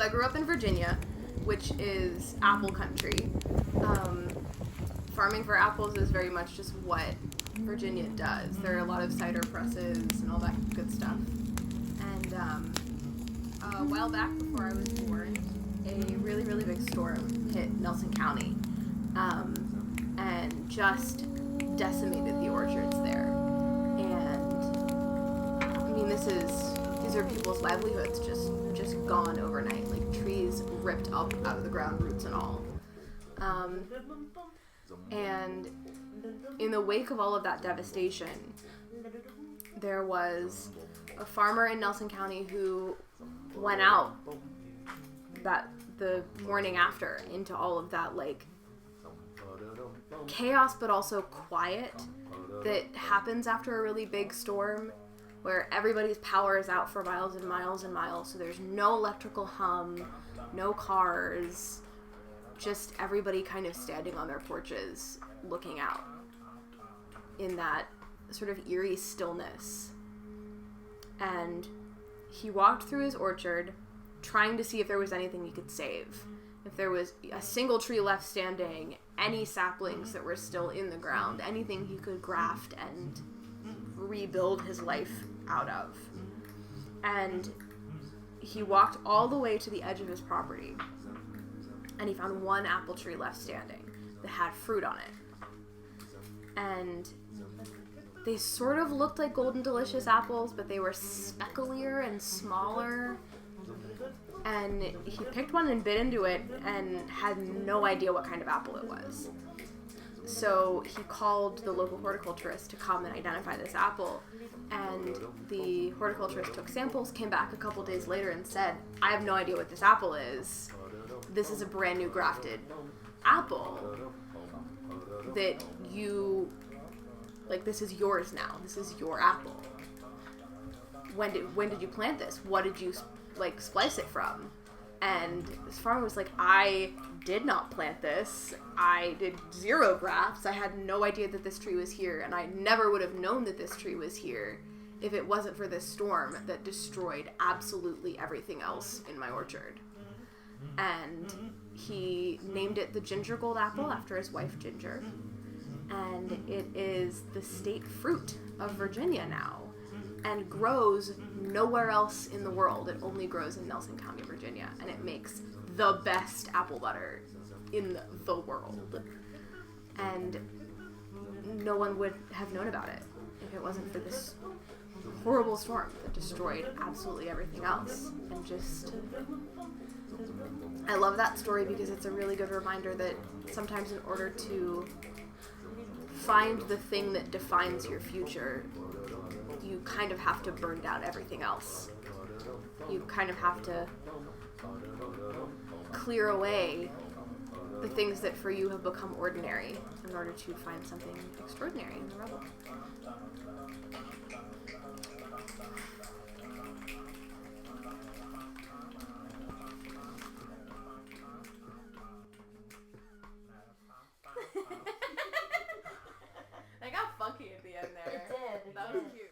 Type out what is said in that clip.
I grew up in Virginia, which is apple country. Farming for apples is very much just what Virginia does. There are a lot of cider presses and all that good stuff. And a while back, before I was born, a really, really big storm hit Nelson County and just decimated the orchards there. And I mean, these are people's livelihoods just gone overnight. Like trees ripped up out of the ground, roots and all. And in the wake of all of that devastation, there was a farmer in Nelson County who went out the morning after into all of that like chaos but also quiet that happens after a really big storm, where everybody's power is out for miles and miles and miles, so there's no electrical hum, no cars, just everybody kind of standing on their porches looking out in that sort of eerie stillness. And he walked through his orchard trying to see if there was anything he could save. If there was a single tree left standing, any saplings that were still in the ground, anything he could graft and rebuild his life out of. And he walked all the way to the edge of his property, and he found one apple tree left standing that had fruit on it. And they sort of looked like Golden Delicious apples, but they were specklier and smaller. And he picked one and bit into it and had no idea what kind of apple it was. So he called the local horticulturist to come and identify this apple. And the horticulturist took samples, came back a couple days later and said, I have no idea what this apple is. This is a brand new grafted apple that you, like, this is yours now. This is your apple. When did you plant this? What did you, like, splice it from? And this farmer was like, I did not plant this. I did 0 grafts. I had no idea that this tree was here, and I never would have known that this tree was here if it wasn't for this storm that destroyed absolutely everything else in my orchard. And he named it the Ginger Gold Apple after his wife Ginger. And it is the state fruit of Virginia now, and grows nowhere else in the world. It only grows in Nelson County, Virginia, and it makes the best apple butter in the world. And no one would have known about it if it wasn't for this horrible storm that destroyed absolutely everything else. And just, I love that story because it's a really good reminder that sometimes in order to find the thing that defines your future, you kind of have to burn down everything else. You kind of have to clear away the things that for you have become ordinary in order to find something extraordinary in the rubble. That got funky at the end there. It did. That was cute.